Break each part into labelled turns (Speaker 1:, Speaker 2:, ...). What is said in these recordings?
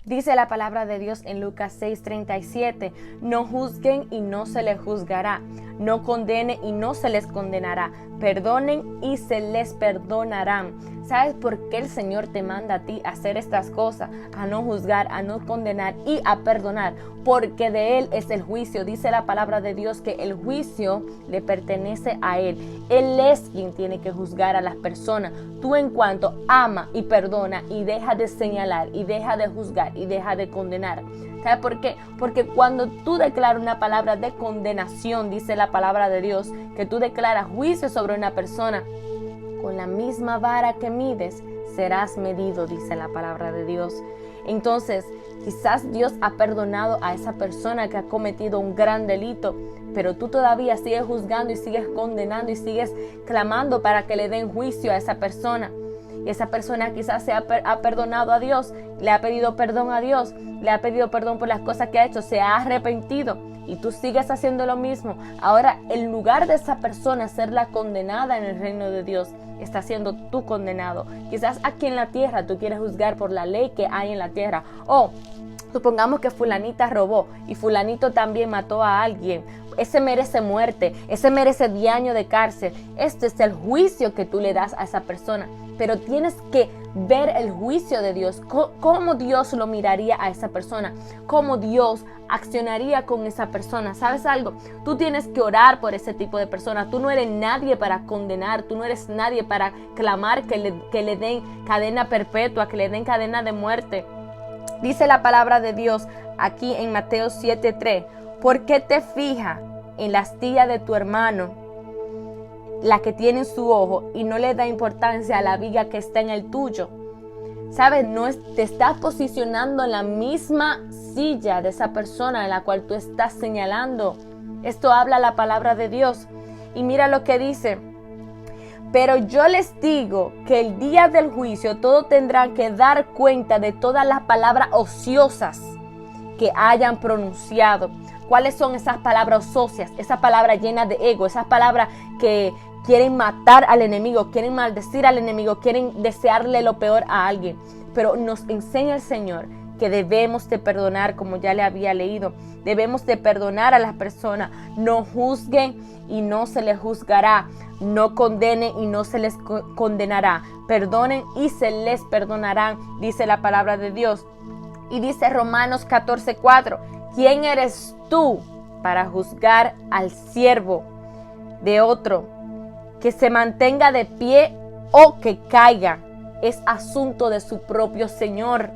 Speaker 1: Dice la palabra de Dios en Lucas 6:37, no juzguen y no se les juzgará, no condenen y no se les condenará, perdonen y se les perdonarán. ¿Sabes por qué el Señor te manda a ti a hacer estas cosas? A no juzgar, a no condenar y a perdonar, porque de Él es el juicio. Dice la palabra de Dios que el juicio le pertenece a Él. Él es quien tiene que juzgar a las personas. Tú en cuanto ama y perdona y deja de señalar y deja de juzgar y deja de condenar. ¿Sabes por qué? Porque cuando tú declaras una palabra de condenación, dice la palabra de Dios, que tú declaras juicio sobre una persona, con la misma vara que mides, serás medido, dice la palabra de Dios. Entonces, quizás Dios ha perdonado a esa persona que ha cometido un gran delito, pero tú todavía sigues juzgando y sigues condenando y sigues clamando para que le den juicio a esa persona. Y esa persona quizás ha perdonado a Dios, le ha pedido perdón a Dios, le ha pedido perdón por las cosas que ha hecho, se ha arrepentido y tú sigues haciendo lo mismo. Ahora, en lugar de esa persona ser la condenada en el reino de Dios, está siendo tú condenado. Quizás aquí en la tierra tú quieres juzgar por la ley que hay en la tierra. O supongamos que fulanita robó y fulanito también mató a alguien. Ese merece muerte, ese merece 10 años de cárcel. Este es el juicio que tú le das a esa persona. Pero tienes que ver el juicio de Dios, cómo Dios lo miraría a esa persona, cómo Dios accionaría con esa persona. ¿Sabes algo? Tú tienes que orar por ese tipo de personas. Tú no eres nadie para condenar, tú no eres nadie para clamar que le den cadena perpetua, que le den cadena de muerte. Dice la palabra de Dios aquí en Mateo 7:3, ¿por qué te fijas en la astilla de tu hermano, la que tiene en su ojo, y no le da importancia a la viga que está en el tuyo? ¿Sabes? Te estás posicionando en la misma silla de esa persona en la cual tú estás señalando. Esto habla la palabra de Dios. Y mira lo que dice. Pero yo les digo que el día del juicio todos tendrán que dar cuenta de todas las palabras ociosas que hayan pronunciado. ¿Cuáles son esas palabras ociosas? Esas palabras llenas de ego, esas palabras que quieren matar al enemigo, quieren maldecir al enemigo, quieren desearle lo peor a alguien. Pero nos enseña el Señor que debemos de perdonar, como ya le había leído. Debemos de perdonar a las personas. No juzguen y no se les juzgará. No condenen y no se les condenará. Perdonen y se les perdonarán, dice la palabra de Dios. Y dice Romanos 14:4, ¿quién eres tú para juzgar al siervo de otro? Que se mantenga de pie o que caiga, es asunto de su propio Señor.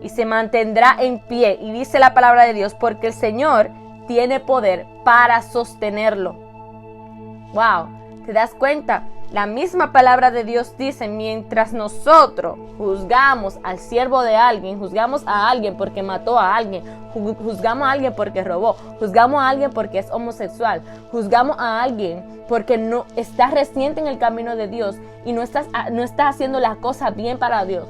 Speaker 1: Y se mantendrá en pie. Y dice la palabra de Dios, porque el Señor tiene poder para sostenerlo. Wow, ¿te das cuenta? La misma palabra de Dios dice, mientras nosotros juzgamos al siervo de alguien, juzgamos a alguien porque mató a alguien, juzgamos a alguien porque robó, juzgamos a alguien porque es homosexual, juzgamos a alguien porque no está reciente en el camino de Dios y no está haciendo las cosas bien para Dios.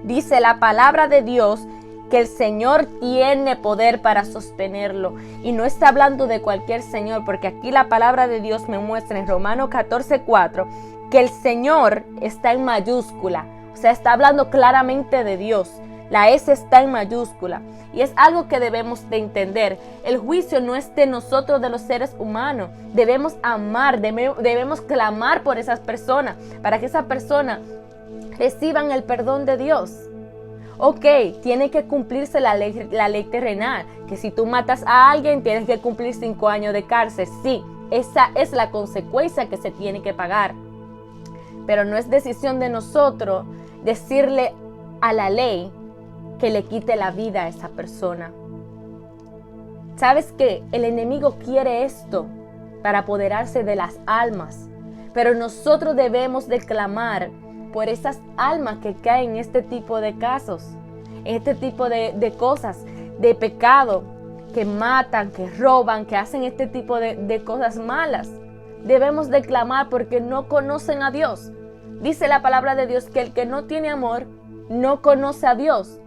Speaker 1: Dice la palabra de Dios que el Señor tiene poder para sostenerlo. Y no está hablando de cualquier Señor, porque aquí la palabra de Dios me muestra en Romanos 14:4 que el Señor está en mayúscula. O sea, está hablando claramente de Dios. La S está en mayúscula. Y es algo que debemos de entender. El juicio no es de nosotros, de los seres humanos. Debemos amar, debemos clamar por esas personas, para que esas personas reciban el perdón de Dios. Ok, tiene que cumplirse la ley terrenal, que si tú matas a alguien tienes que cumplir 5 años de cárcel. Sí, esa es la consecuencia que se tiene que pagar. Pero no es decisión de nosotros decirle a la ley que le quite la vida a esa persona. ¿Sabes qué? El enemigo quiere esto para apoderarse de las almas. Pero nosotros debemos de clamar por esas almas que caen en este tipo de casos, en este tipo de cosas, de pecado, que matan, que roban, que hacen este tipo de cosas malas. Debemos de clamar porque no conocen a Dios. Dice la palabra de Dios que el que no tiene amor no conoce a Dios.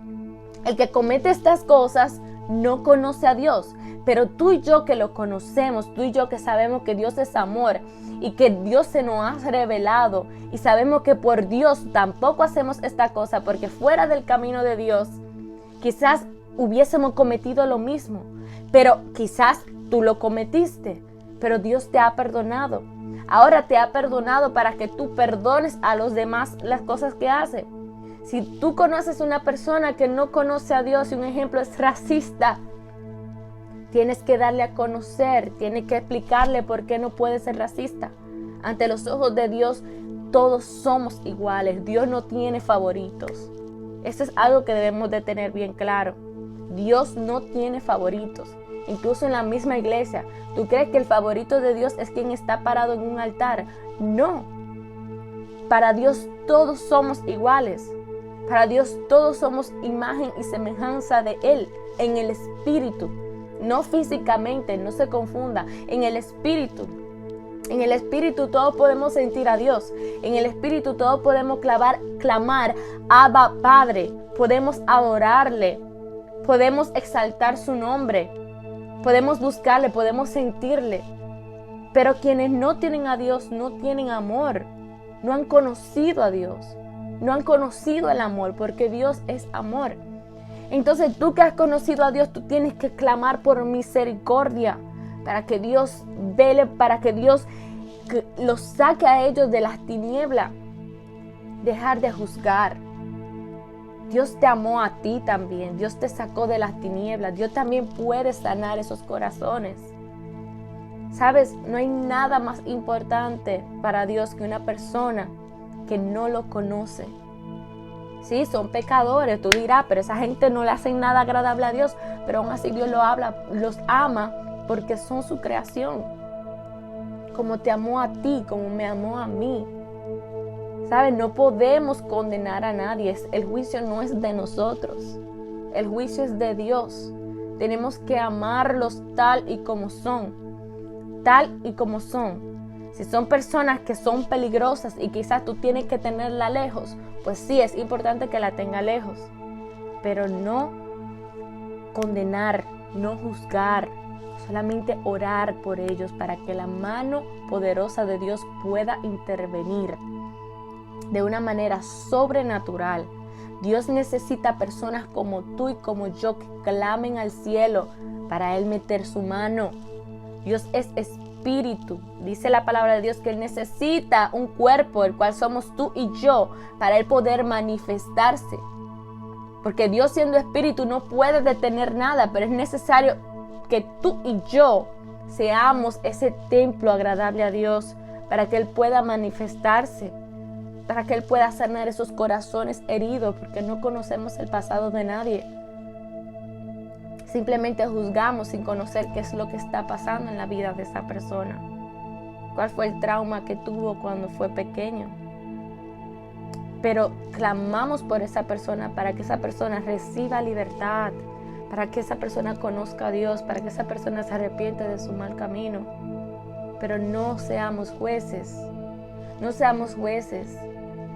Speaker 1: El que comete estas cosas no conoce a Dios. Pero tú y yo que lo conocemos, tú y yo que sabemos que Dios es amor y que Dios se nos ha revelado y sabemos que por Dios tampoco hacemos esta cosa, porque fuera del camino de Dios Quizás hubiésemos cometido lo mismo, pero quizás tú lo cometiste, pero Dios te ha perdonado. Ahora te ha perdonado para que tú perdones a los demás las cosas que hace. Si tú conoces una persona que no conoce a Dios y un ejemplo es racista, tienes que darle a conocer, tienes que explicarle por qué no puede ser racista. Ante los ojos de Dios, todos somos iguales. Dios no tiene favoritos. Eso es algo que debemos de tener bien claro. Dios no tiene favoritos. Incluso en la misma iglesia, ¿tú crees que el favorito de Dios es quien está parado en un altar? No. Para Dios todos somos iguales. Para Dios todos somos imagen y semejanza de Él en el espíritu. No físicamente, no se confunda, en el espíritu. En el espíritu todos podemos sentir a Dios. En el espíritu todos podemos clamar, Abba Padre. Podemos adorarle. Podemos exaltar su nombre. Podemos buscarle, podemos sentirle. Pero quienes no tienen a Dios no tienen amor. No han conocido a Dios. No han conocido el amor, porque Dios es amor. Entonces tú que has conocido a Dios, tú tienes que clamar por misericordia, para que Dios vele, para que Dios los saque a ellos de las tinieblas. Dejar de juzgar. Dios te amó a ti también. Dios te sacó de las tinieblas. Dios también puede sanar esos corazones. ¿Sabes? No hay nada más importante para Dios que una persona que no lo conoce. Sí, son pecadores. Tú dirás, pero esa gente no le hacen nada agradable a Dios. Pero aún así Dios los ama porque son su creación. Como te amó a ti, como me amó a mí. ¿Sabes? No podemos condenar a nadie. El juicio no es de nosotros. El juicio es de Dios. Tenemos que amarlos tal y como son. Tal y como son. Si son personas que son peligrosas y quizás tú tienes que tenerla lejos, pues sí, es importante que la tenga lejos. Pero no condenar, no juzgar. Solamente orar por ellos para que la mano poderosa de Dios pueda intervenir de una manera sobrenatural. Dios necesita personas como tú y como yo que clamen al cielo para Él meter su mano. Dios es espíritu. Dice la palabra de Dios que Él necesita un cuerpo, el cual somos tú y yo, para Él poder manifestarse. Porque Dios siendo espíritu no puede detener nada, pero es necesario que tú y yo seamos ese templo agradable a Dios para que Él pueda manifestarse. Para que Él pueda sanar esos corazones heridos, porque no conocemos el pasado de nadie. Simplemente juzgamos sin conocer qué es lo que está pasando en la vida de esa persona. ¿Cuál fue el trauma que tuvo cuando fue pequeño? Pero clamamos por esa persona para que esa persona reciba libertad, para que esa persona conozca a Dios, para que esa persona se arrepiente de su mal camino. Pero no seamos jueces. No seamos jueces.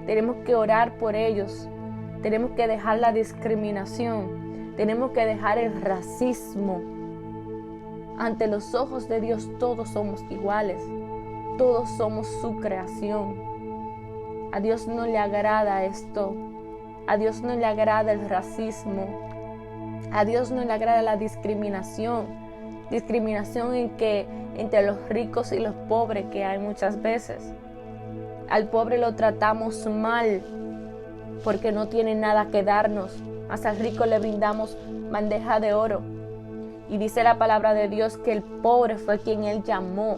Speaker 1: Tenemos que orar por ellos. Tenemos que dejar la discriminación. Tenemos que dejar el racismo. Ante los ojos de Dios todos somos iguales. Todos somos su creación. A Dios no le agrada esto. A Dios no le agrada el racismo. A Dios no le agrada la discriminación. Discriminación entre los ricos y los pobres que hay muchas veces. Al pobre lo tratamos mal porque no tiene nada que darnos. Mas al rico le brindamos bandeja de oro. Y dice la palabra de Dios que el pobre fue quien Él llamó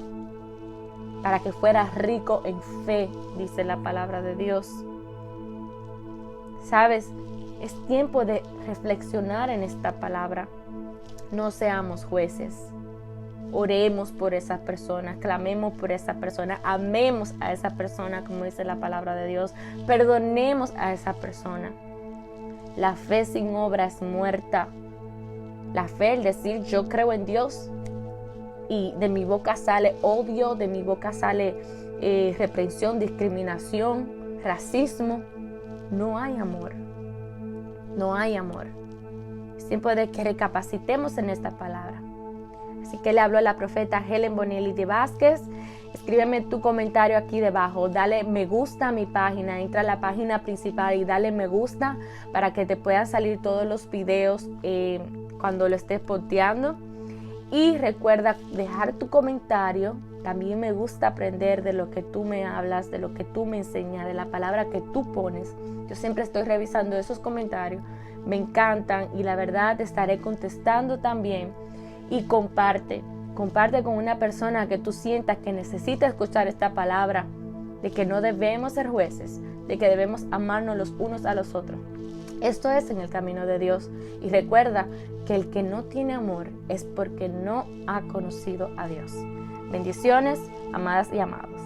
Speaker 1: para que fuera rico en fe, dice la palabra de Dios. ¿Sabes? Es tiempo de reflexionar en esta palabra. No seamos jueces. Oremos por esa persona, clamemos por esa persona, amemos a esa persona, como dice la palabra de Dios. Perdonemos a esa persona. La fe sin obra es muerta. La fe, el decir yo creo en Dios y de mi boca sale odio, de mi boca sale reprensión, discriminación, racismo. No hay amor. No hay amor. Es tiempo de que recapacitemos en esta palabra. Así que le habló a la profeta Helen Bonelli de Vázquez Escríbeme tu comentario aquí debajo, dale me gusta a mi página, entra a la página principal y dale me gusta para que te puedan salir todos los videos cuando lo estés posteando. Y recuerda dejar tu comentario. También me gusta aprender de lo que tú me hablas, de lo que tú me enseñas, de la palabra que tú pones. Yo siempre estoy revisando esos comentarios, me encantan y la verdad estaré contestando también. Y comparte con una persona que tú sientas que necesita escuchar esta palabra, de que no debemos ser jueces, de que debemos amarnos los unos a los otros. Esto es en el camino de Dios. Y recuerda que el que no tiene amor es porque no ha conocido a Dios. Bendiciones, amadas y amados.